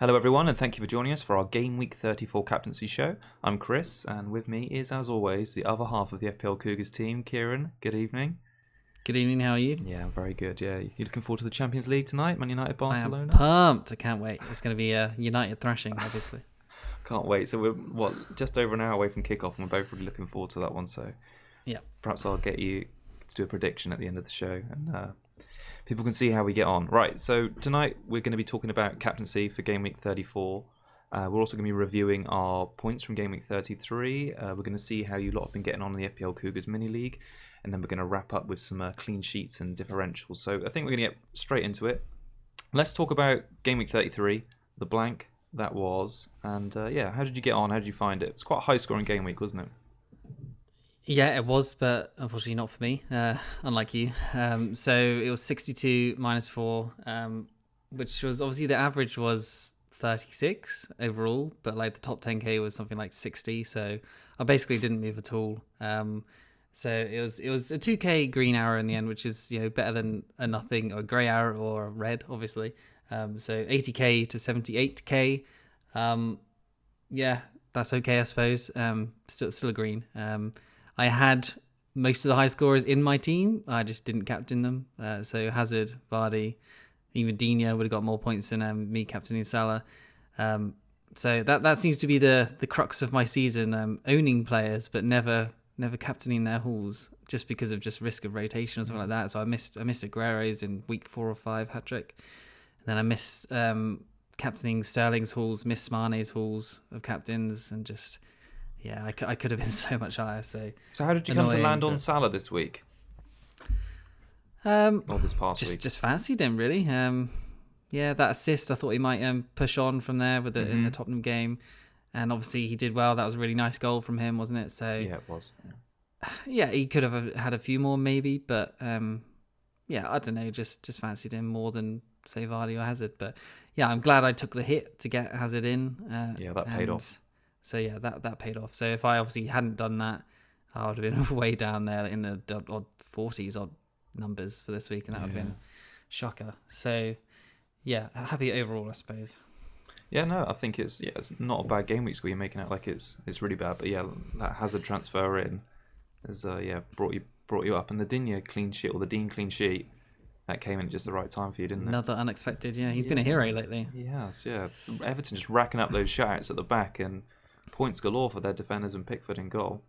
Hello everyone, and thank you for joining us for our Game Week 34 Captaincy show. I'm Chris, and with me is, as always, the other half of the FPL Cougars team, Kieran. Good evening. Good evening, how are you? Yeah, I'm very good, yeah. You looking forward to the Champions League tonight, Man United, Barcelona? I am pumped. I can't wait. It's going to be a United thrashing, obviously. Can't wait. So we're, just over an hour away from kickoff, and we're both really looking forward to that one. So yeah, perhaps I'll get you to do a prediction at the end of the show, and people can see how we get on. Right, so tonight we're going to be talking about captaincy for Game Week 34. We're also going to be reviewing our points from Game Week 33. We're going to see how you lot have been getting on in the FPL Cougars Mini League. And then we're going to wrap up with some clean sheets and differentials. So I think we're going to get straight into it. Let's talk about Game Week 33, the blank that was. And how did you get on? How did you find it? It's quite a high-scoring game week, wasn't it? Yeah, it was, but unfortunately not for me, unlike you. So it was 62 minus 4, which was obviously the average was 36 overall, but like the top 10k was something like 60. So I basically didn't move at all. So it was a 2k green arrow in the end, which is better than a nothing or a grey arrow or a red, obviously. So 80k to 78k. Yeah, that's okay, I suppose. Still a green. I had most of the high scorers in my team. I just didn't captain them. So Hazard, Vardy, even Dina would have got more points than me captaining Salah. So that seems to be the crux of my season, owning players but never captaining their hauls just because of just risk of rotation or something like that. So I missed Aguero's in week 4 or 5 hat trick. And then I missed captaining Sterling's hauls, missed Mane's hauls of captains, and just I could have been so much higher. So how did you come to land on Salah this week? Or this past week? Just fancied him really. That assist, I thought he might push on from there with in the Tottenham game. And obviously he did well. That was a really nice goal from him, wasn't it? So yeah, it was. Yeah, he could have had a few more maybe, but I don't know. Just fancied him more than say Vardy or Hazard. But yeah, I'm glad I took the hit to get Hazard in. That paid off. So yeah, that paid off. So if I obviously hadn't done that, I would have been way down there in the odd 40s odd numbers for this week, and that would have been shocker. So yeah, happy overall, I suppose. Yeah, no, I think it's not a bad game week score. You're making it like it's really bad, but yeah, that Hazard transfer in has brought you up, and the Digne clean sheet or the Dean clean sheet that came in at just the right time for you, didn't it? Another unexpected. Yeah, he's been a hero lately. Yes, yeah. Everton just racking up those shouts at the back and points galore for their defenders and Pickford in goal.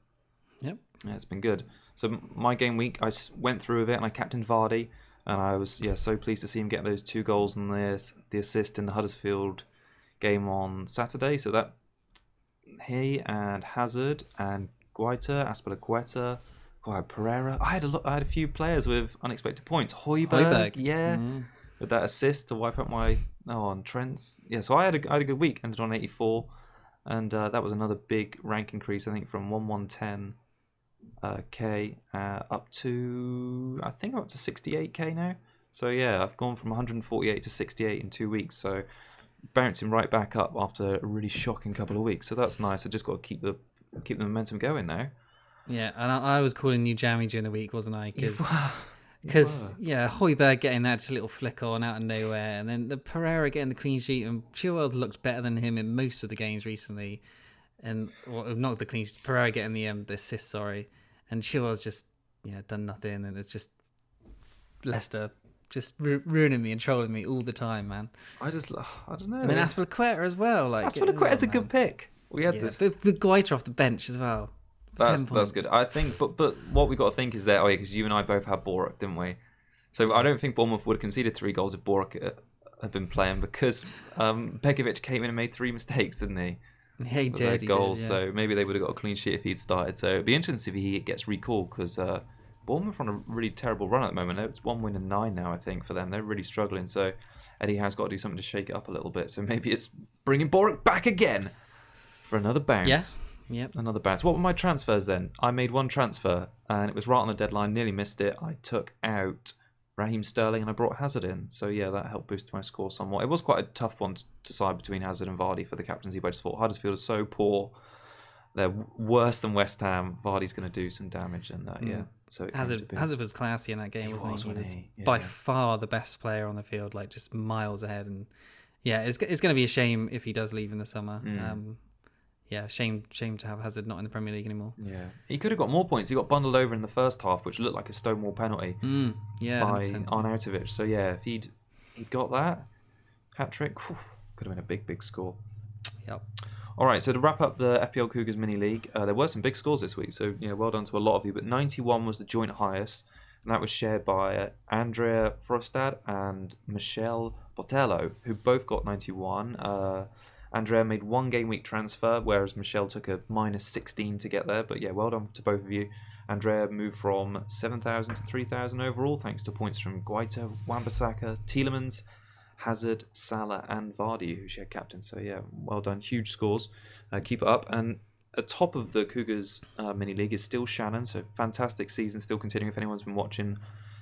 Yep. Yeah, it's been good. So my game week, I went through with it and I captained Vardy, and I was so pleased to see him get those 2 goals and the assist in the Huddersfield game on Saturday. So that he and Hazard and Guaita, Aspilicueta, Pereira. I had a few players with unexpected points. Højbjerg. With that assist to wipe out on Trent's. Yeah, so I had a good week. Ended on 84, and that was another big rank increase. I think from 1110 k up to 68k now. So yeah, I've gone from 148 to 68 in 2 weeks. So bouncing right back up after a really shocking couple of weeks. So that's nice. I just got to keep the momentum going now. Yeah, and I was calling you jammy during the week, wasn't I? Because Højbjerg getting that just little flick on out of nowhere, and then the Pereira getting the clean sheet, and Chilwell's looked better than him in most of the games recently, and not the clean sheet, Pereira getting the assist, sorry, and Chilwell's just done nothing, and it's just Leicester just ruining me and trolling me all the time, man. I don't know. And then Aspilicueta as well. Aspilicueta's a good pick. We had this. The Guaita off the bench as well. That's good. I think, but what we got to think is that because you and I both had Borak, didn't we? So I don't think Bournemouth would have conceded 3 goals if Borak had been playing, because Begovic came in and made 3 mistakes, didn't he? Yeah, he did. Goals, so maybe they would have got a clean sheet if he'd started. So it'd be interesting if he gets recalled, because Bournemouth are on a really terrible run at the moment. It's 1 win and 9 now, I think, for them. They're really struggling. So Eddie has got to do something to shake it up a little bit. So maybe it's bringing Borak back again for another bounce. Yeah. Yep. Another bounce. What were my transfers then? I made 1 transfer, and it was right on the deadline. Nearly missed it. I took out Raheem Sterling and I brought Hazard in. So yeah, that helped boost my score somewhat. It was quite a tough one to decide between Hazard and Vardy for the captaincy, but I just thought Huddersfield is so poor. They're worse than West Ham. Vardy's going to do some damage, and so Hazard was classy in that game, wasn't he? He was by far the best player on the field, like just miles ahead, and Yeah, it's going to be a shame if he does leave in the summer. Mm. Yeah, shame to have Hazard not in the Premier League anymore. Yeah, he could have got more points. He got bundled over in the first half, which looked like a Stonewall penalty Yeah, by 100%. Arnautovic. So yeah, if he'd got that hat trick, could have been a big score. Yep. All right, so to wrap up the FPL Cougars mini league, there were some big scores this week. So yeah, well done to a lot of you. But 91 was the joint highest, and that was shared by Andrea Frostad and Michelle Botello, who both got 91. Andrea made one game week transfer, whereas Michelle took a -16 to get there. But yeah, well done to both of you. Andrea moved from 7,000 to 3,000 overall, thanks to points from Guaita, Wan-Bissaka, Tielemans, Hazard, Salah, and Vardy, who she had captain. So yeah, well done. Huge scores. Keep it up. And atop of the Cougars mini league is still Shannon. So fantastic season, still continuing. If anyone's been watching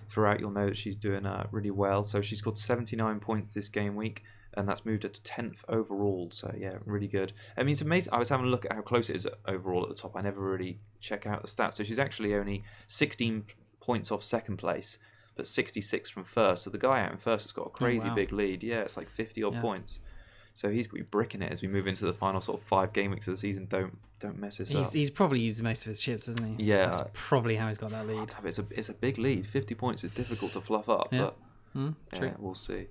throughout, you'll know that she's doing really well. So she scored 79 points this game week, and that's moved her to 10th overall. So yeah, really good. I mean, it's amazing. I was having a look at how close it is overall at the top. I never really check out the stats. So she's actually only 16 points off second place, but 66 from first. So the guy out in first has got a crazy big lead. Yeah, it's like 50 odd points. So he's going to be bricking it as we move into the final sort of 5 game weeks of the season. Don't mess this up. He's probably used most of his chips, hasn't he? Yeah. That's probably how he's got that lead. It's a big lead. 50 points is difficult to fluff up, but true. yeah, we'll see.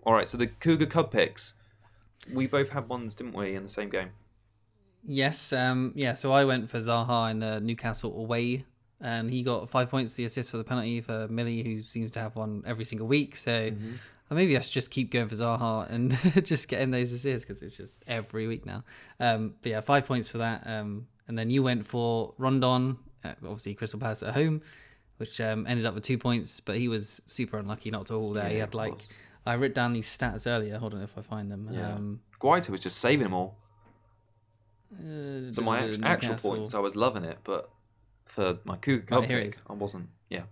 All right, so the Cougar Cub picks. We both had ones, didn't we, in the same game? Yes. So I went for Zaha in the Newcastle away, and he got 5 points, the assist for the penalty for Millie, who seems to have one every single week. So maybe I should just keep going for Zaha and just getting those assists, because it's just every week now. But yeah, 5 points for that. And then you went for Rondon, obviously Crystal Palace at home, which ended up with 2 points, but he was super unlucky not to haul there. He had I wrote down these stats earlier. Hold on if I find them. Yeah. Guaita was just saving them all. So my actual points, I was loving it, but for my Cougar Cup pick, I wasn't. Yeah.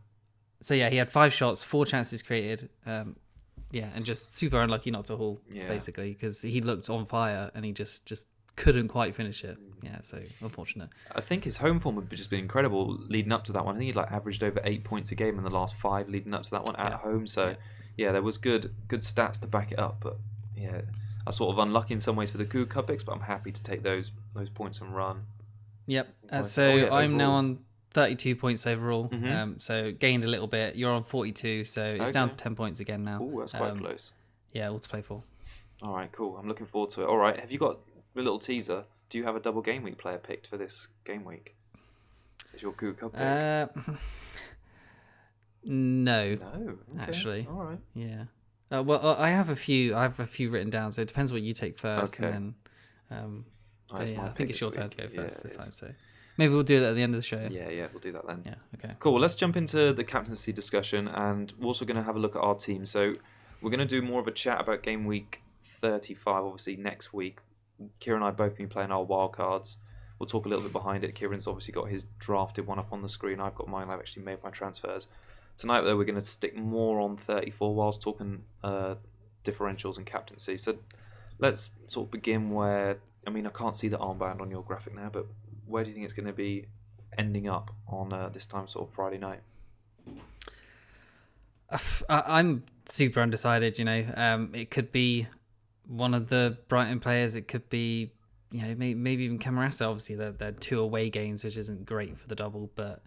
So yeah, he had 5 shots, 4 chances created. And just super unlucky not to haul, basically, because he looked on fire and he just couldn't quite finish it. Yeah, so unfortunate. I think his home form had just been incredible leading up to that one. I think he'd averaged over 8 points a game in the last 5 leading up to that one at home. So yeah, there was good stats to back it up. But yeah, I was sort of unlucky in some ways for the Cougar Cup picks, but I'm happy to take those points and run. Yep. So I'm now on 32 points overall. So gained a little bit. You're on 42, so it's down to 10 points again now. Oh, that's quite close. Yeah, all to play for. All right, cool. I'm looking forward to it. All right, have you got a little teaser? Do you have a double game week player picked for this game week? Is your Cougar Cup pick? No. Okay. Actually. All right. Yeah. Well, I have a few written down, so it depends what you take first. Okay. And then, I think it's your turn to go first this time. So maybe we'll do it at the end of the show. Yeah, we'll do that then. Yeah. Okay. Cool. Let's jump into the captaincy discussion, and we're also going to have a look at our team. So we're going to do more of a chat about game week 35, obviously next week. Kieran and I both been playing our wild cards. We'll talk a little bit behind it. Kieran's obviously got his drafted one up on the screen. I've got mine. I've actually made my transfers. Tonight, though, we're going to stick more on 34 whilst talking differentials and captaincy. So let's sort of begin where, I mean, I can't see the armband on your graphic now, but where do you think it's going to be ending up on this time, sort of Friday night? I'm super undecided, It could be one of the Brighton players. It could be, maybe even Camarasa. Obviously, they're 2 away games, which isn't great for the double, but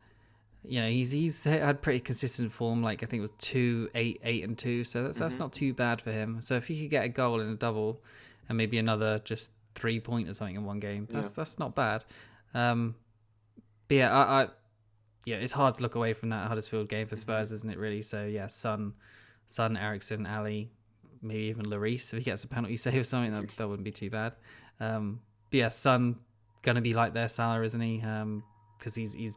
he's had pretty consistent form. I think it was 2, 8, 8 and 2. So that's not too bad for him. So if he could get a goal in a double and maybe another just 3 point or something in one game, that's not bad. But yeah, it's hard to look away from that Huddersfield game for Spurs, isn't it? Really. So yeah, Son, Eriksen, Ali, maybe even Lloris. If he gets a penalty save or something, that wouldn't be too bad. But yeah, Son gonna be like their Salah, isn't he? Because he's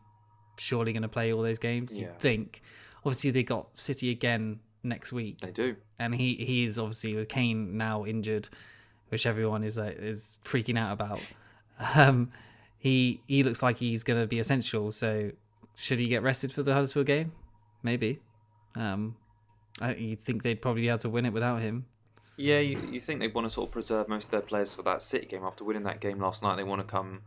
surely going to play all those games. You'd think. Obviously, they got City again next week. They do, and he is obviously with Kane now injured, which everyone is freaking out about. He looks like he's going to be essential. So should he get rested for the Huddersfield game? Maybe. You think they'd probably be able to win it without him. Yeah, you think they want to sort of preserve most of their players for that City game after winning that game last night. They want to come.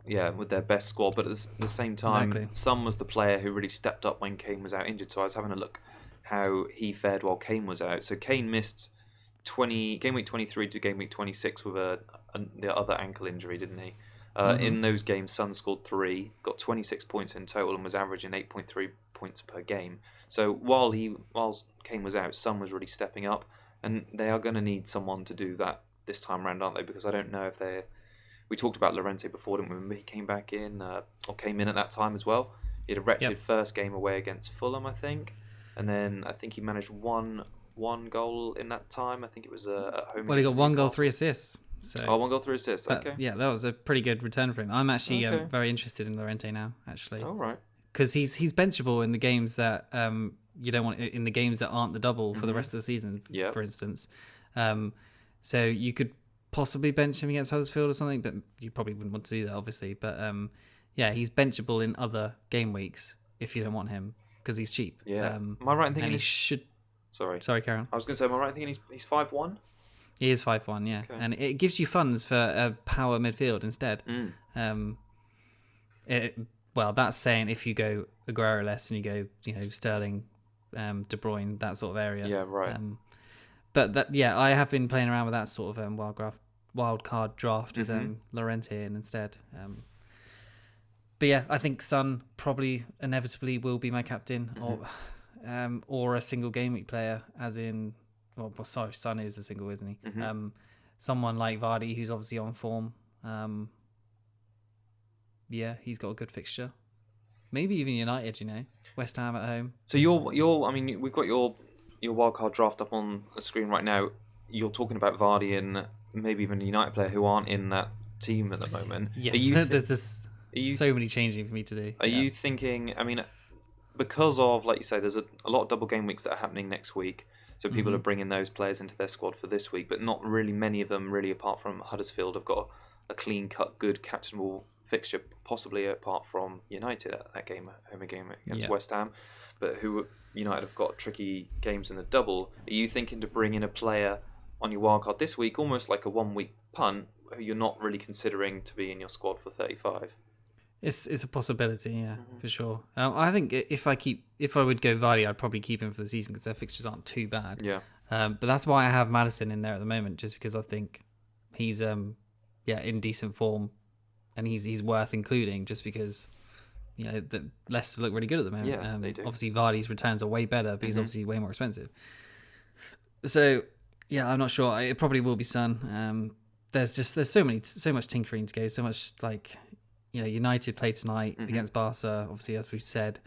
Yeah, with their best squad, but at the same time, Son was the player who really stepped up when Kane was out injured. So I was having a look how he fared while Kane was out. So Kane missed game week 23 to game week 26 with the other ankle injury, didn't he? Mm-hmm. In those games, Son scored 3, got 26 points in total, and was averaging 8.3 points per game. So whilst Kane was out, Son was really stepping up, and they are going to need someone to do that this time around, aren't they? Because I don't know if they're... We talked about Llorente before, didn't we? Remember he came back in, or came in at that time as well. He had a wretched first game away against Fulham, I think, and then I think he managed one goal in that time. I think it was at home. Well, he got 1 goal, 3 assists. So 1 goal, 3 assists. Okay. Yeah, that was a pretty good return for him. I'm actually very interested in Llorente now, actually. All right. Because he's benchable in the games that you don't want, in the games that aren't the double for the rest of the season, for instance. So you could possibly bench him against Huddersfield or something, but you probably wouldn't want to do that, obviously. But he's benchable in other game weeks if you don't want him because he's cheap. Yeah. Am I right in thinking he should? Sorry, Karen. I was going to say, am I right in thinking he's 5'1"? He is 5'1", yeah, okay. And it gives you funds for a power midfield instead. Well, that's saying if you go Aguero less and you go, Sterling, De Bruyne, that sort of area. Yeah, right. But I have been playing around with that sort of wild card draft with Llorente in instead. But yeah, I think Son probably inevitably will be my captain, or a single game week player, as in. Well, sorry, Son is a single, isn't he? Someone like Vardy, who's obviously on form. He's got a good fixture. Maybe even United, West Ham at home. So we've got your wildcard draft up on the screen right now. You're talking about Vardy and maybe even a United player who aren't in that team at the moment. Yes, there's so many changing for me to do. Are you thinking? Because of, like you say, there's a lot of double game weeks that are happening next week. So people are bringing those players into their squad for this week, but not really many of them, really, apart from Huddersfield, have got a clean-cut, good, captainable fixture, possibly apart from United at that home game against West Ham, but who United have got tricky games in the double. Are you thinking to bring in a player on your wildcard this week, almost like a 1-week punt, who you're not really considering to be in your squad for 35? It's a possibility, for sure. I think if I would go Vardy, I'd probably keep him for the season because their fixtures aren't too bad. Yeah. But that's why I have Maddison in there at the moment, just because I think he's in decent form, and he's worth including, just because the Leicester look really good at the moment. Yeah, they do. Obviously, Vardy's returns are way better, but he's obviously way more expensive. So I'm not sure. It probably will be Son. There's so much tinkering to go, so much United play tonight against Barca, obviously, as we've said.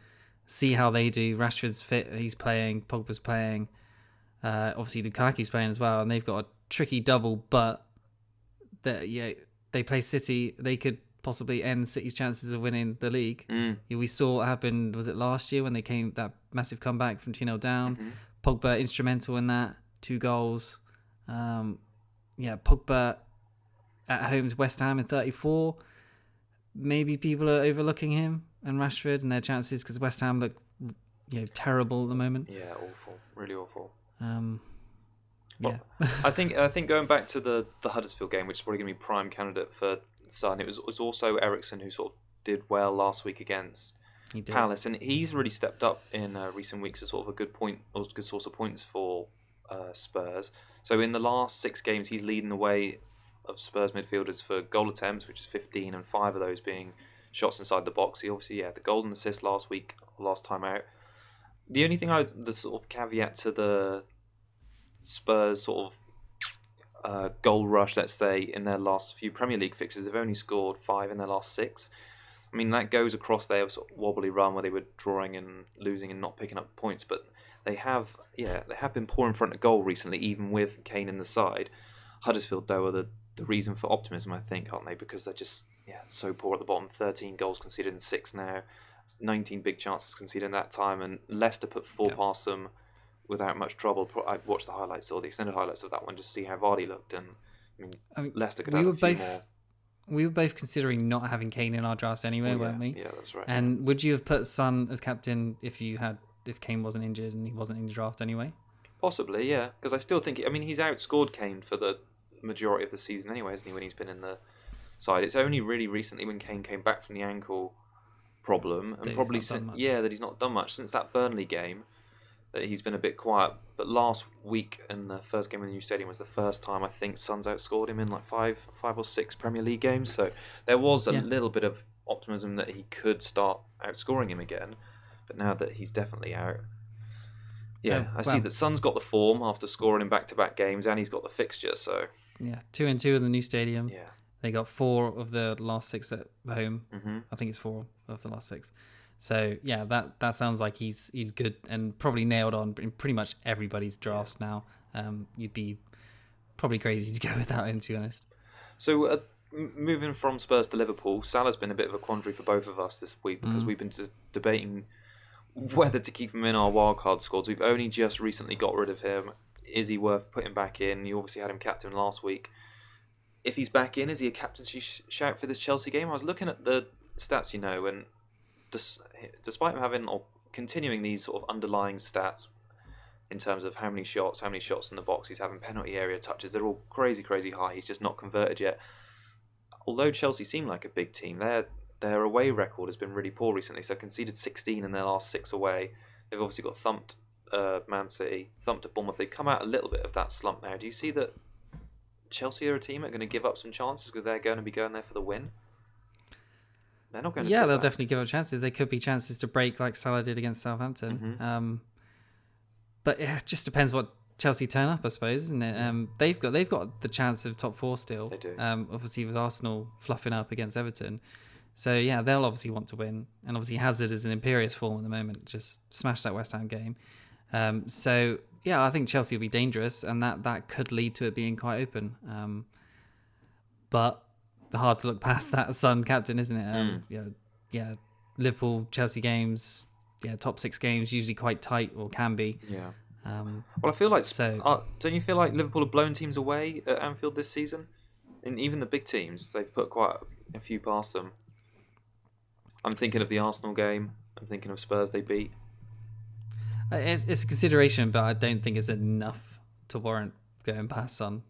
See how they do. Rashford's fit, he's playing. Pogba's playing. Obviously, Lukaku's playing as well, and they've got a tricky double, but they play City. They could possibly end City's chances of winning the league. We saw what happened, was it last year when they came, that massive comeback from 2-0 down? Pogba instrumental in that, 2 goals. Pogba at home to West Ham in 34. Maybe people are overlooking him and Rashford and their chances because West Ham look, terrible at the moment. Yeah, awful, really awful. I think going back to the Huddersfield game, which is probably going to be prime candidate for Son, it was also Eriksen who sort of did well last week against Palace, and he's really stepped up in recent weeks as sort of a good source of points for Spurs. So in the last 6 games, he's leading the way of Spurs midfielders for goal attempts, which is 15, and 5 of those being shots inside the box. He obviously had the golden assist last time out. The only thing the sort of caveat to the Spurs sort of goal rush, let's say, in their last few Premier League fixtures, they've only scored 5 in their last 6. That goes across their sort of wobbly run where they were drawing and losing and not picking up points, but they have been poor in front of goal recently, even with Kane in the side. Huddersfield, though, are the reason for optimism, I think, aren't they? Because they're just so poor at the bottom. 13 goals conceded in 6 now, 19 big chances conceded in that time, and Leicester put 4 past them without much trouble. I watched the highlights or the extended highlights of that one just to see how Vardy looked, and Leicester could have a few more. We were both considering not having Kane in our drafts anyway, weren't we? Yeah, that's right. And would you have put Son as captain if Kane wasn't injured and he wasn't in the draft anyway? Possibly, yeah. Because I still think he's outscored Kane for the majority of the season anyway, hasn't he, when he's been in the side. It's only really recently when Kane came back from the ankle problem and that he's not done much since that Burnley game. that he's been a bit quiet. But last week in the first game in the new stadium was the first time I think Suns outscored him in like five or six Premier League games. So there was a little bit of optimism that he could start outscoring him again. But now that he's definitely out, I see that Son's got the form after scoring in back-to-back games, and he's got the fixture. So 2-2 in the new stadium. Yeah, they got 4 of the last 6 at home. Mm-hmm. I think it's 4 of the last 6. So yeah, that sounds like he's good and probably nailed on in pretty much everybody's drafts now. You'd be probably crazy to go without him, to be honest. So moving from Spurs to Liverpool, Salah's been a bit of a quandary for both of us this week because we've been debating whether to keep him in our wildcard squads. We've only just recently got rid of him. Is he worth putting back in? You obviously had him captain last week. If he's back in, is he a captaincy shout for this Chelsea game? I was looking at the stats, and despite him having or continuing these sort of underlying stats in terms of how many shots in the box he's having, penalty area touches, they're all crazy high. He's just not converted yet. Although Chelsea seem like a big team, their away record has been really poor recently. So conceded 16 in their last 6 away. They've obviously got thumped Man City, thumped at Bournemouth. They've come out a little bit of that slump now. Do you see that Chelsea are a team that are going to give up some chances because they're going to be going there for the win? They're not going to. Yeah, they'll definitely give up chances. They could be chances to break like Salah did against Southampton. Mm-hmm. But it just depends what Chelsea turn up, I suppose, isn't it? They've got the chance of top 4 still. They do. Obviously with Arsenal fluffing up against Everton. So yeah, they'll obviously want to win. And obviously Hazard is in imperious form at the moment. Just smashed that West Ham game. So yeah, I think Chelsea will be dangerous, and that could lead to it being quite open. But hard to look past that Son captain, isn't it? Yeah. Liverpool, Chelsea games, top 6 games usually quite tight, or can be. Yeah. Well, I feel like so. Don't you feel like Liverpool have blown teams away at Anfield this season? And even the big teams, they've put quite a few past them. I'm thinking of the Arsenal game. I'm thinking of Spurs they beat. It's a consideration, but I don't think it's enough to warrant going past Son.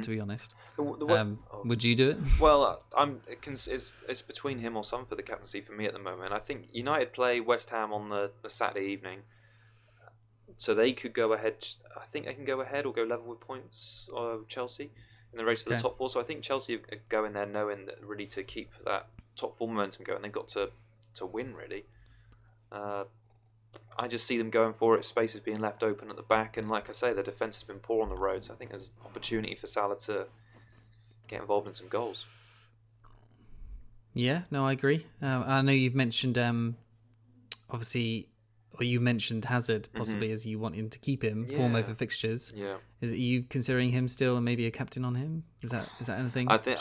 To be honest, would you do it? Well, it's between him or Son for the captaincy for me at the moment. I think United play West Ham on the Saturday evening, so they could go ahead. I think they can go ahead or go level with points Chelsea in the race for the top 4. So I think Chelsea are going there knowing that really to keep that top 4 momentum going, they've got to win really. I just see them going for it. Spaces being left open at the back, and like I say, the defence has been poor on the road. So I think there's opportunity for Salah to get involved in some goals. Yeah, no, I agree. I know you've mentioned obviously, or you mentioned Hazard possibly as you want him to keep him form over fixtures. Yeah, are you considering him still and maybe a captain on him? Is that anything? I think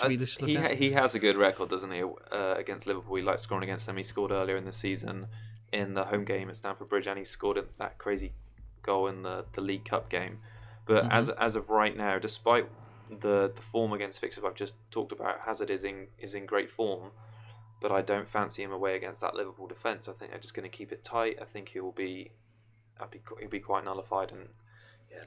he has a good record, doesn't he? Against Liverpool, he likes scoring against them. He scored earlier in the season in the home game at Stamford Bridge, and he scored that crazy goal in the League Cup game. But as of right now, despite the form against fixtures I've just talked about, Hazard is in great form. But I don't fancy him away against that Liverpool defence. I think they're just going to keep it tight. I think he'll be quite nullified, and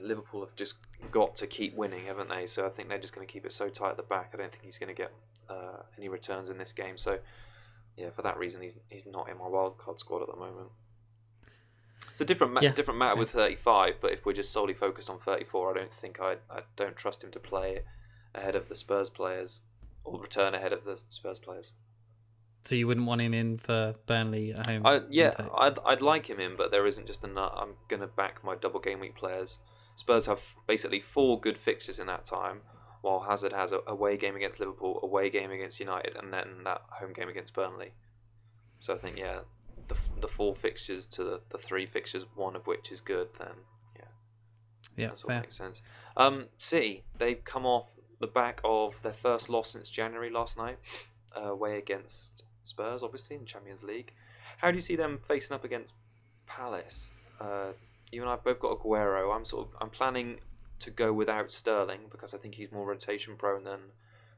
Liverpool have just got to keep winning, haven't they? So I think they're just going to keep it so tight at the back. I don't think he's going to get any returns in this game. So for that reason, he's not in my wildcard squad at the moment. It's a different matter with 35, but if we're just solely focused on 34, I don't trust him to play ahead of the Spurs players or return ahead of the Spurs players. So you wouldn't want him in for Burnley at home? I'd like him in, but there isn't just enough. I'm going to back my double game week players. Spurs have basically 4 good fixtures in that time, while Hazard has a away game against Liverpool, away game against United, and then that home game against Burnley. So I think, the 4 fixtures to the 3 fixtures, one of which is good, then that's what makes sense. City, they've come off the back of their first loss since January last night, away against Spurs, obviously, in Champions League. How do you see them facing up against Palace? You and I both got Aguero. I'm planning to go without Sterling because I think he's more rotation prone than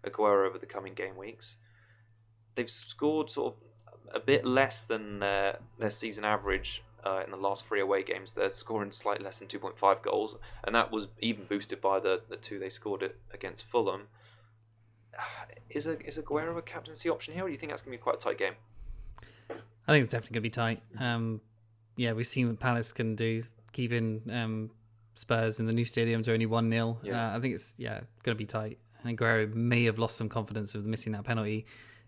Aguero over the coming game weeks. They've scored sort of a bit less than their season average in the last 3 away games. They're scoring slightly less than 2.5 goals, and that was even boosted by the 2 they scored against Fulham. Is Aguero a captaincy option here, or do you think that's going to be quite a tight game? I think it's definitely going to be tight. We've seen what Palace can do keeping Spurs in the new stadium to only 1-0. Yeah. I think it's going to be tight. And Aguero may have lost some confidence with missing that penalty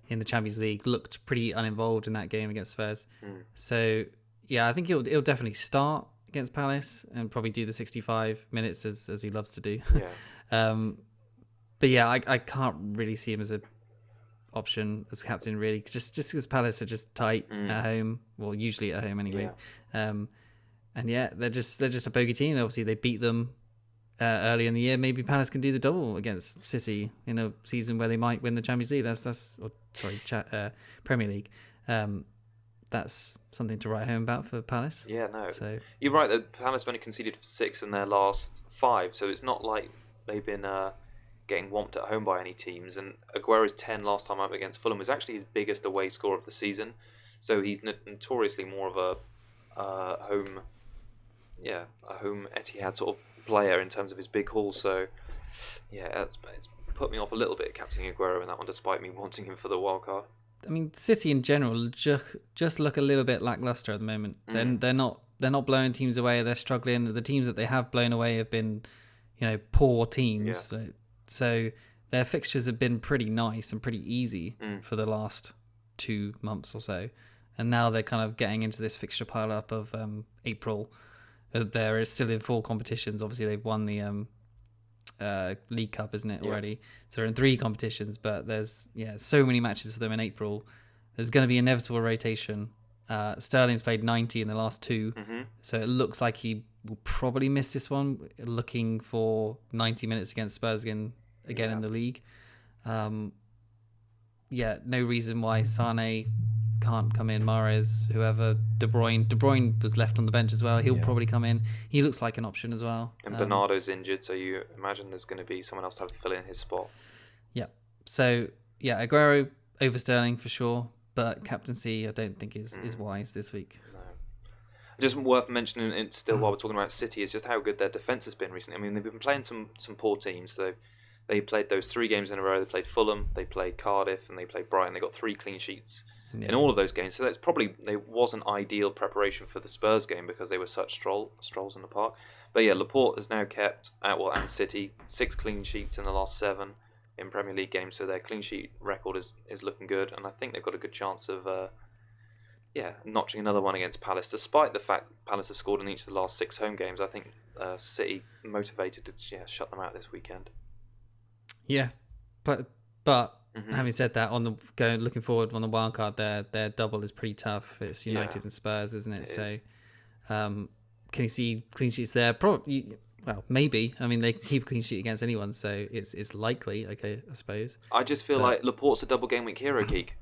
in the Champions League. Looked pretty uninvolved in that game against Spurs. So I think it'll definitely start against Palace and probably do the 65 minutes as he loves to do. But I can't really see him as a option as captain, really, just because Palace are just tight at home, well, usually at home anyway. And they're just a bogey team. Obviously they beat them early in the year. Maybe Palace can do the double against City in a season where they might win the Champions League. Premier League. That's something to write home about for Palace. So you're right that Palace have only conceded 6 in their last 5, so it's not like they've been getting whomped at home by any teams. And Aguero's 10 last time up against Fulham was actually his biggest away score of the season, so he's notoriously more of a home Etihad sort of player in terms of his big haul. So it's put me off a little bit captaining Aguero in that one, despite me wanting him for the wild card. I mean, City in general just look a little bit lackluster at the moment. They're not blowing teams away. They're struggling. The teams that they have blown away have been, poor teams. So their fixtures have been pretty nice and pretty easy for the last 2 months or so, and now they're kind of getting into this fixture pile up of April. They're still in 4 competitions. Obviously, they've won the League Cup, isn't it, already? So they're in 3 competitions, but there's so many matches for them in April. There's going to be inevitable rotation. Sterling's played 90 in the last 2, so it looks like he will probably miss this one, looking for 90 minutes against Spurs again in the league. No reason why Sane can't come in. Mahrez, whoever, De Bruyne was left on the bench as well. He'll probably come in. He looks like an option as well. And Bernardo's injured, so you imagine there's going to be someone else to have to fill in his spot. So Aguero over Sterling for sure, but captaincy I don't think is wise this week. No. Just worth mentioning it still while we're talking about City is just how good their defence has been recently. I mean, they've been playing some poor teams. So they played those 3 games in a row. They played Fulham, they played Cardiff, and they played Brighton. They got 3 clean sheets in all of those games. So that's they wasn't ideal preparation for the Spurs game because they were such strolls in the park. But Laporte has now kept and City 6 clean sheets in the last 7 in Premier League games. So their clean sheet record is looking good, and I think they've got a good chance of notching another one against Palace. Despite the fact Palace have scored in each of the last 6 home games, I think City motivated to shut them out this weekend. Yeah, but having said that, looking forward on the wild card, their double is pretty tough. It's United and Spurs, isn't it? So, can you see clean sheets there? Probably. Well, maybe. I mean, they can keep a clean sheet against anyone, so it's likely. Okay, I suppose. I just feel like Laporte's a double game week hero, Geek.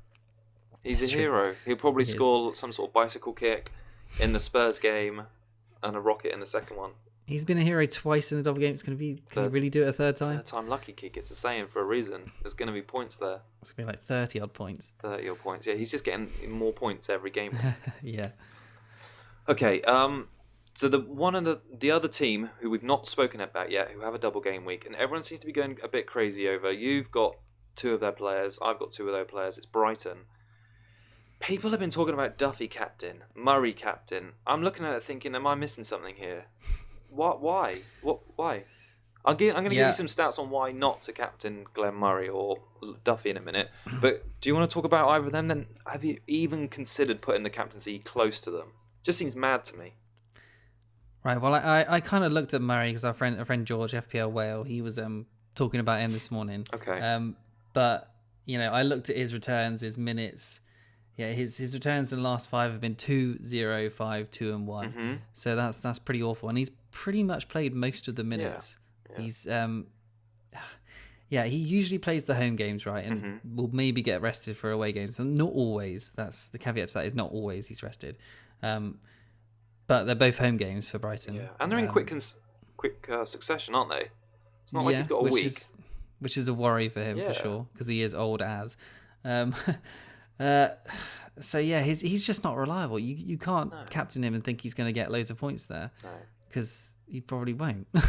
He's a hero. He'll probably score some sort of bicycle kick in the Spurs game and a rocket in the second one. He's been a hero twice in the double game. It's going to be. Can he really do it a third time? Third time lucky, Geek. It's the saying for a reason. There's going to be points there. It's going to be like 30 odd points. 30 odd points. Yeah, he's just getting more points every game. Yeah. Okay. So the other team who we've not spoken about yet, who have a double game week, and everyone seems to be going a bit crazy over. You've got 2 of their players. I've got 2 of their players. It's Brighton. People have been talking about Duffy captain, Murray captain. I'm looking at it thinking, am I missing something here? What? Why? Why? I'm going to give you some stats on why not to captain Glenn Murray or Duffy in a minute. But do you want to talk about either of them? Then have you even considered putting the captaincy close to them? Just seems mad to me. Right. Well, I kind of looked at Murray because our friend George, FPL Whale, he was talking about him this morning. Okay. But I looked at his returns, his minutes. Yeah, his returns in the last 5 have been 2, 0, 5, 2, and 1. Mm-hmm. So that's pretty awful, and he's pretty much played most of the minutes. Yeah. He's he usually plays the home games, right, and will maybe get rested for away games. And not always. That's the caveat to that. Is not always he's rested. But they're both home games for Brighton. Yeah, and they're in quick succession, aren't they? It's not like he's got a week. Which is a worry for him for sure, because he is old as. So he's just not reliable. You can't captain him and think he's going to get loads of points there, because he probably won't. No,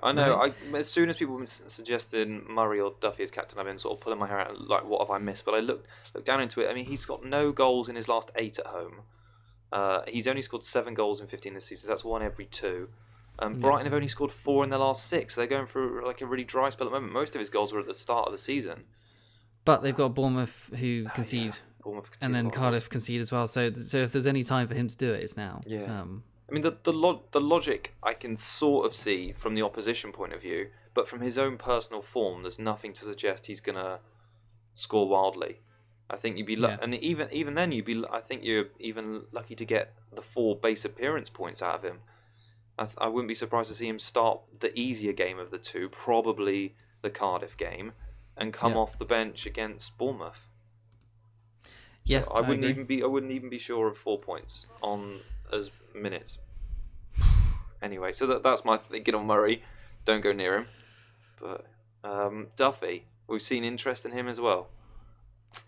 I know. Right? As soon as people have been suggesting Murray or Duffy as captain, I've been sort of pulling my hair out, like, what have I missed? But I looked down into it. I mean, he's got no goals in his last 8 at home. He's only scored 7 goals in 15 this season. That's 1 every 2. Brighton have only scored 4 in their last 6. They're going through like a really dry spell at the moment. Most of his goals were at the start of the season. But they've got Bournemouth who concede, Yeah. Bournemouth concede and then a lot of Cardiff goals. concede as well. So if there's any time for him to do it, it's now. Yeah. I mean, the logic I can sort of see from the opposition point of view, but from his own personal form, there's nothing to suggest he's gonna score wildly. I think you'd be, and even then you'd be. I think you're even lucky to get the 4 base appearance points out of him. I wouldn't be surprised to see him start the easier game of the 2, probably the Cardiff game, and come off the bench against Bournemouth. So I wouldn't even be sure of 4 points on as minutes. Anyway, so that's my thinking on Murray. Don't go near him. But Duffy, we've seen interest in him as well.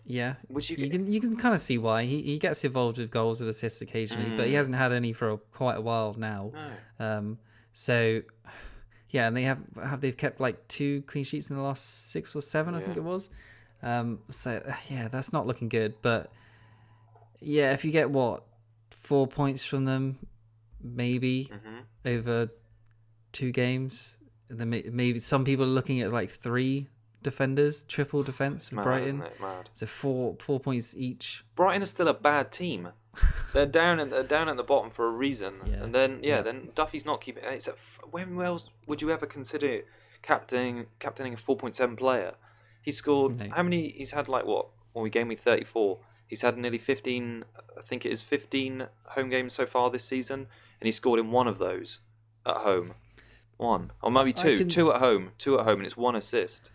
Yeah, you can kind of see why he gets involved with goals and assists occasionally, but he hasn't had any for quite a while now. No. So yeah, and they've kept like 2 clean sheets in the last 6 or 7, I think it was. So yeah, that's not looking good. But yeah, if you get 4 points from them, maybe over 2 games, then maybe some people are looking at like 3 defenders, triple defense with Brighton. Isn't it? Mad. So 4 points each. Brighton is still a bad team. They're down at the bottom for a reason. Yeah. And then then Duffy's not keeping. When else would you ever consider captaining a 4.7 player? He scored how many? He's had like what? Well, he gave me 34. He's had nearly 15. I think it is 15 home games so far this season, and he scored in 1 of those at home. 1 or maybe 2. 2 at home. 2 at home, and it's 1 assist.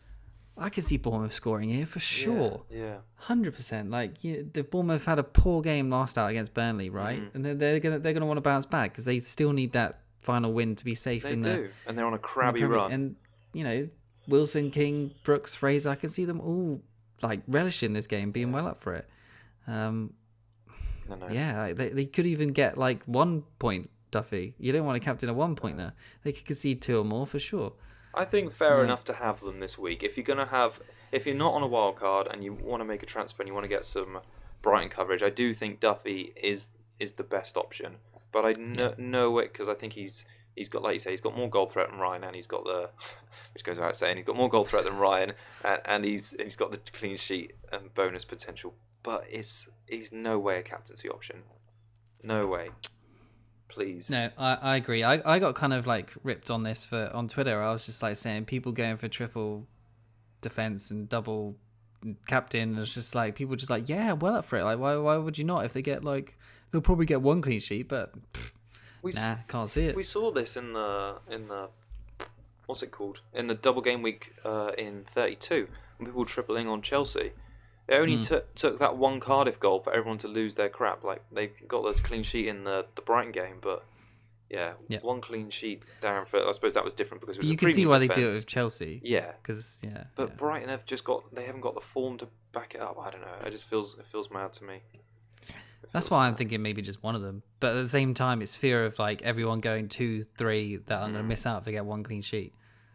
I can see Bournemouth scoring here for sure. Yeah. 100%. Like the Bournemouth had a poor game last out against Burnley, right? And they're gonna want to bounce back because they still need that final win to be safe. They do, and they're on a crabby run. And Wilson, King, Brooks, Fraser, I can see them all like relishing this game, being well up for it. Yeah, they could even get like 1 point. Duffy, you don't want to captain a 1 pointer. They could concede 2 or more for sure. I think fair enough to have them this week. If you're not on a wild card and you want to make a transfer and you want to get some Brighton coverage, I do think Duffy is the best option. But I know it because I think he's got, like you say, he's got more goal threat than Ryan, and he's got which goes without saying, he's got more goal threat than Ryan, and he's got the clean sheet and bonus potential. But he's no way a captaincy option. No way. Please. No, I agree. I got kind of like ripped on this on Twitter. I was just like saying people going for triple defense and double captain. It's just like people just like, yeah, well up for it. Like why would you not? If they get like, they'll probably get 1 clean sheet, but can't see it. We saw this in the what's it called, in the double game week in 32 when people were tripling on Chelsea. It only took that 1 Cardiff goal for everyone to lose their crap. Like they got this clean sheet in the Brighton game, but 1 clean sheet down for. I suppose that was different because it was you a can see why defense. they do it with Chelsea. Yeah, because But Brighton have they haven't got the form to back it up. I don't know. It feels mad to me. That's why I'm thinking maybe just one of them. But at the same time, it's fear of like everyone going 2-3 that I'm going to miss out if they get 1 clean sheet.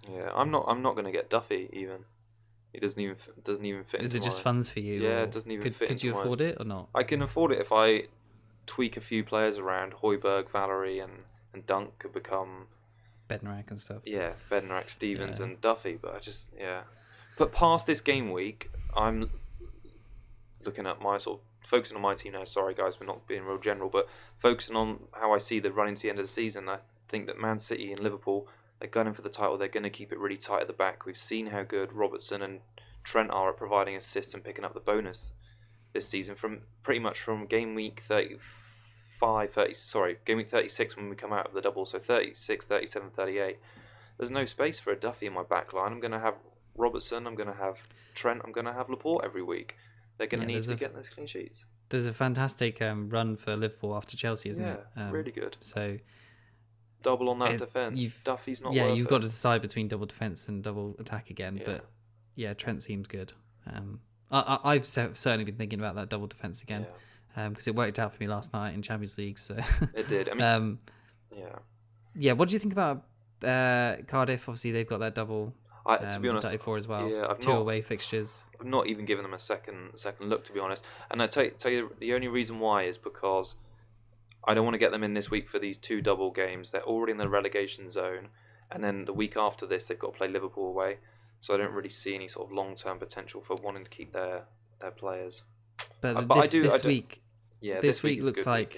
Yeah, I'm not going to get Duffy even. He doesn't even fit. Is it just funds for you? Yeah, it doesn't even fit. Could you afford it or not? I can afford it if I tweak a few players around. Hoiberg, Valerie, and Dunk could become Bednarak and stuff. Yeah, Bednarak, Stevens, and Duffy. But I just But past this game week, I'm looking at my focusing on my team now. Sorry guys, we're not being real general, but focusing on how I see the run into the end of the season. I think that Man City and Liverpool, they're gunning for the title. They're going to keep it really tight at the back. We've seen how good Robertson and Trent are at providing assists and picking up the bonus this season from game week 36 when we come out of the double, so 36, 37, 38. There's no space for a Duffy in my back line. I'm going to have Robertson, I'm going to have Trent, I'm going to have Laporte every week. They're going to need to get those clean sheets. There's a fantastic run for Liverpool after Chelsea, isn't it? Really good. So double on that defence. Duffy's not worth it. Yeah, you've got to decide between double defence and double attack again. Yeah. But yeah, Trent seems good. I've certainly been thinking about that double defence again because it worked out for me last night in Champions League. So it did. I mean, yeah. What do you think about Cardiff? Obviously, they've got that double. To be honest, 34 as well. Yeah, 2 away fixtures. I've not even given them a second look, to be honest. And I tell you, the only reason why is because I don't want to get them in this week for these 2 double games. They're already in the relegation zone, and then the week after this they've got to play Liverpool away. So I don't really see any sort of long-term potential for wanting to keep their players. But this week, yeah, this week is looks like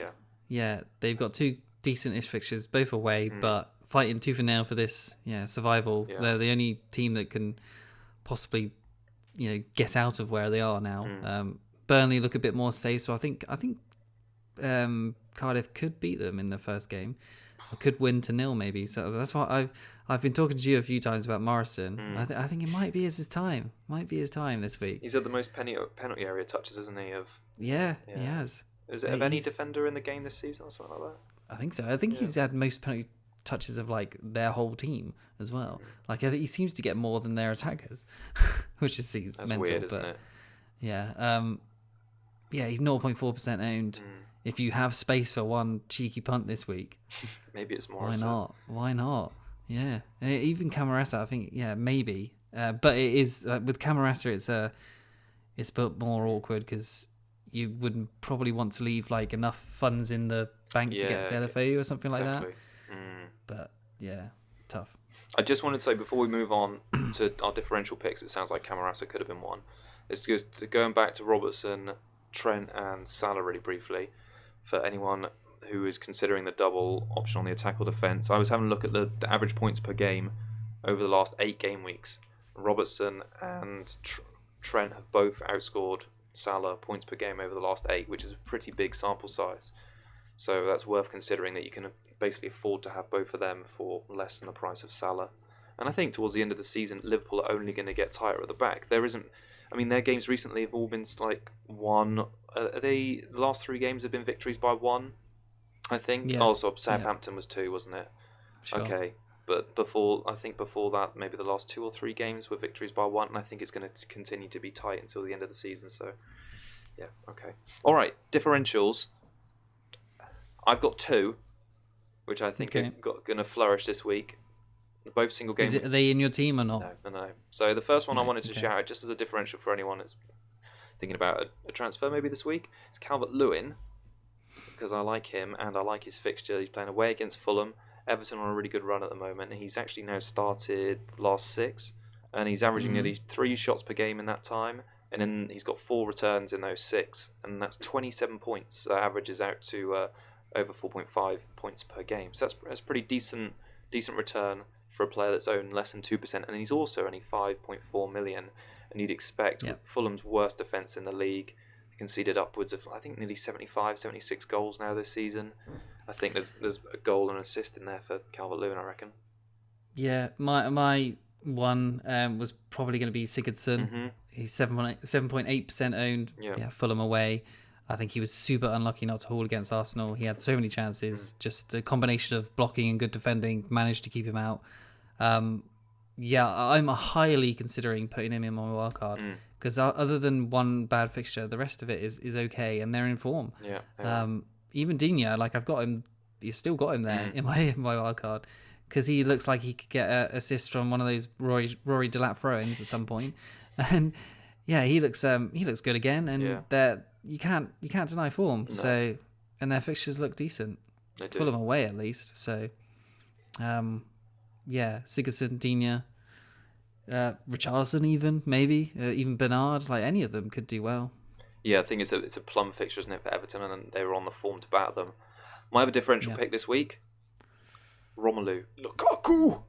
they've got 2 decent-ish fixtures, both away, but fighting tooth and nail for this survival. Yeah. They're the only team that can possibly get out of where they are now. Burnley look a bit more safe, so I think Cardiff could beat them in the first game, or could win to 0 maybe. So that's why I've been talking to you a few times about Morrison. I think it might be his time. Might be his time this week. He's had the most penalty area touches, isn't he? He has. Is it of any defender in the game this season or something like that? I think so. I think he's had most penalty touches of like their whole team as well. Like I think he seems to get more than their attackers, which seems mental. Weird, isn't it? Yeah. He's 0.4% owned. If you have space for one cheeky punt this week, maybe it's Morrison. Why not? Yeah. Even Camarasa, I think. Yeah, maybe. But it is with Camarasa, it's a bit more awkward because you wouldn't probably want to leave like enough funds in the bank to get Delafeu or something like that. But yeah, tough. I just wanted to say before we move on to our differential picks, it sounds like Camarasa could have been one. It's just going back to Robertson, Trent, and Salah really briefly. For anyone who is considering the double option on the attack or defence, I was having a look at the average points per game over the last 8 game weeks. Robertson and Trent have both outscored Salah points per game over the last 8, which is a pretty big sample size. So that's worth considering that you can basically afford to have both of them for less than the price of Salah. And I think towards the end of the season, Liverpool are only going to get tighter at the back. Their games recently have all been like one. The last 3 games have been victories by 1, I think. Yeah. Also, Southampton was 2, wasn't it? Sure. Okay. But before that, maybe the last 2 or 3 games were victories by 1, and I think it's going to continue to be tight until the end of the season. So, yeah, okay. All right, differentials. I've got 2, which I think are going to flourish this week. Both single game. Are they in your team or not? No. So the first one I wanted to shout out, just as a differential for anyone that's thinking about a transfer maybe this week, is Calvert-Lewin, because I like him and I like his fixture. He's playing away against Fulham. Everton on a really good run at the moment. He's actually now started last 6, and he's averaging nearly 3 shots per game in that time. And then he's got 4 returns in those 6, and that's 27 points. That averages out to over 4.5 points per game. So that's pretty decent return for a player that's owned less than 2%, and he's also only 5.4 million. And you'd expect Fulham's worst defence in the league. They conceded upwards of, I think, nearly 75, 76 goals now this season. I think there's a goal and an assist in there for Calvert-Lewin, I reckon. Yeah, my one was probably going to be Sigurdsson. He's 7.8% owned. Yeah, Fulham away. I think he was super unlucky not to haul against Arsenal. He had so many chances. Just a combination of blocking and good defending managed to keep him out. I'm highly considering putting him in my wildcard because other than one bad fixture, the rest of it is okay, and they're in form. Yeah. Even Digne, like I've got him. You've still got him there in my wildcard because he looks like he could get an assist from one of those Rory Delap throw-ins at some point, and he looks good again, and you can't deny form. No. So, and their fixtures look decent. They do. Fulham away at least. So, Sigurdsson, Digne, Richarlison, even Bernard, like any of them could do well. Yeah, I think it's a plum fixture, isn't it, for Everton, and they were on the form to bat them. My other differential pick this week, Romelu Lukaku.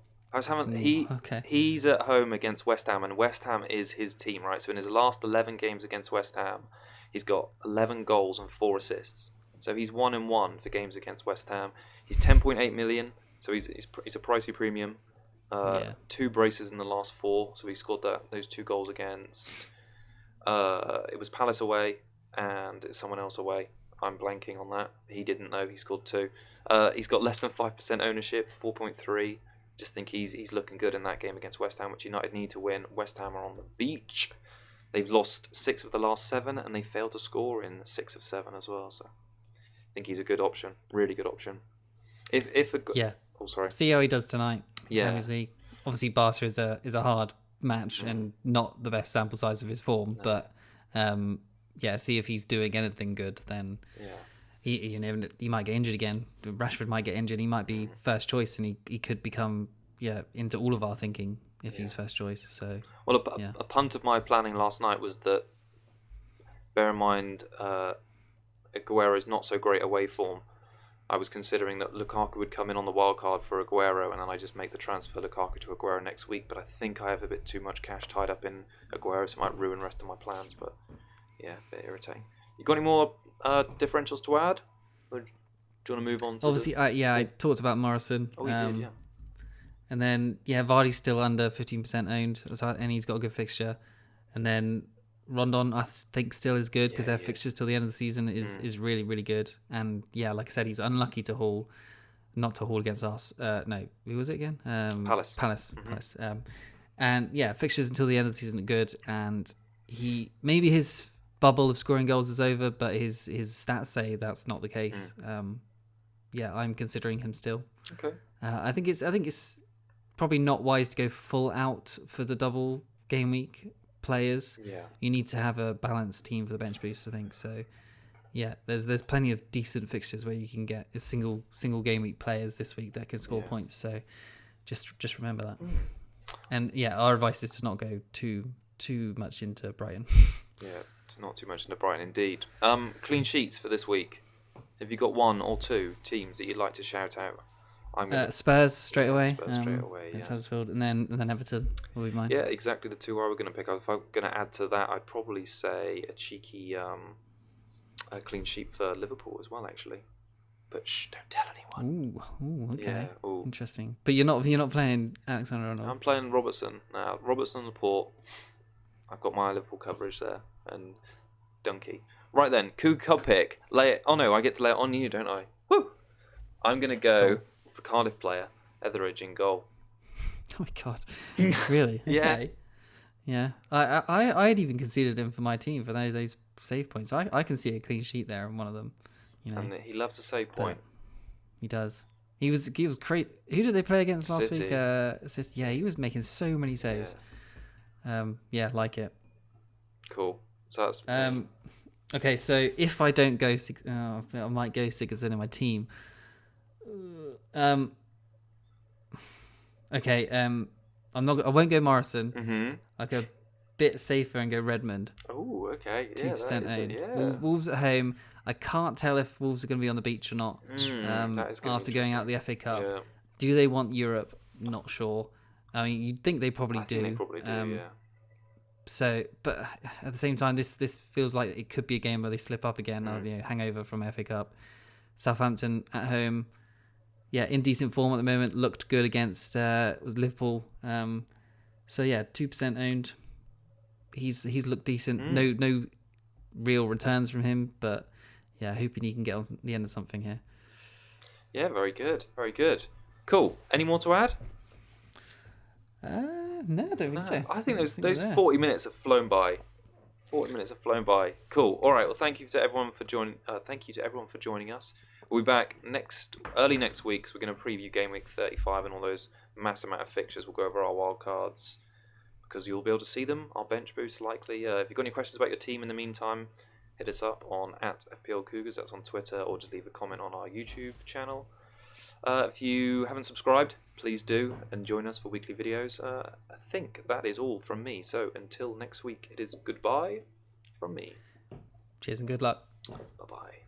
He's at home against West Ham, and West Ham is his team, right? So in his last 11 games against West Ham, he's got 11 goals and 4 assists. So he's 1-1 for games against West Ham. He's 10.8 million, so he's a pricey premium. 2 braces in the last 4, so he scored those 2 goals against. It was Palace away and someone else away. I'm blanking on that. He didn't know he scored 2. He's got less than 5% ownership, 4.3. Just think he's looking good in that game against West Ham, which United need to win. West Ham are on the beach. They've lost 6 of the last 7, and they failed to score in 6 of 7 as well. So I think he's a good option, really good option. Oh, sorry. See how he does tonight. Yeah. Champions League. Obviously, Barca is a hard match and not the best sample size of his form, but see if he's doing anything good then. Yeah. he might get injured again. Rashford might get injured. He might be first choice, and he could become into all of our thinking if he's first choice. So well, a punt of my planning last night was that, bear in mind, Aguero's not so great away form. I was considering that Lukaku would come in on the wild card for Aguero, and then I just make the transfer Lukaku to Aguero next week. But I think I have a bit too much cash tied up in Aguero, so it might ruin the rest of my plans. But yeah, a bit irritating. You got any more differentials to add? Or do you want to move on to obviously, I talked about Morrison. Oh, you did, yeah. And then, Vardy's still under 15% owned, and he's got a good fixture. And then Rondon, I think, still is good because their fixtures till the end of the season is really, really good. And like I said, he's unlucky to haul, not to haul against us. No, who was it again? Palace. Palace. And fixtures until the end of the season are good. And maybe his bubble of scoring goals is over, but his stats say that's not the case. I'm considering him still. Okay. I think it's probably not wise to go full out for the double game week players. Yeah. You need to have a balanced team for the bench boost, I think. So there's plenty of decent fixtures where you can get a single game week players this week that can score points. So just remember that. And our advice is to not go too much into Brighton. Yeah, it's not too much into Brighton indeed. Clean sheets for this week. Have you got one or two teams that you'd like to shout out? Spurs straight away. Spurs straight away, yes. Huddersfield, and then Everton will be mine. Yeah, exactly the two I were going to pick. If I'm going to add to that, I'd probably say a cheeky a clean sheet for Liverpool as well, actually. But don't tell anyone. Ooh, okay. Yeah, ooh. Interesting. But you're not playing Alexander Arnold. I'm playing Robertson now. Robertson, Laporte. I've got my Liverpool coverage there, and Dunkey. Right then, Cougar pick. Lay it. Oh no, I get to lay it on you, don't I? Woo! I'm going to go for Cardiff player, Etheridge in goal. Oh my god! Really? Okay. Yeah. I had even considered him for my team for those save points. I can see a clean sheet there in one of them. And he loves a save point. He does. He was great. Who did they play against last City. week? Yeah, he was making so many saves. Like it. Cool. So that's okay, so if I don't go, I might go Sigurdsson in my team. Okay. I won't go Morrison. Mm-hmm. I'll go a bit safer and go Redmond. Oh, okay. 2% owned. Wolves at home. I can't tell if Wolves are going to be on the beach or not. After going out the FA Cup. Yeah. Do they want Europe? Not sure. I mean, you'd think they probably do. I think they probably do, yeah. So, but at the same time, this feels like it could be a game where they slip up again. Hangover from FA Cup. Southampton at home. Yeah, in decent form at the moment. Looked good against was Liverpool. 2% owned. He's looked decent. No real returns from him, but hoping he can get on the end of something here. Yeah, very good, very good. Cool. Any more to add? No, I don't think so. I think those 40 minutes have flown by. 40 minutes have flown by. Cool. All right. Well, thank you to everyone for joining us. We'll be back early next week, because we're going to preview game week 35 and all those mass amount of fixtures. We'll go over our wild cards, because you'll be able to see them. Our bench boost likely. If you've got any questions about your team in the meantime, hit us up on @FPLcougars. That's on Twitter, or just leave a comment on our YouTube channel. If you haven't subscribed, please do, and join us for weekly videos. I think that is all from me. So until next week, it is goodbye from me. Cheers and good luck. Bye-bye.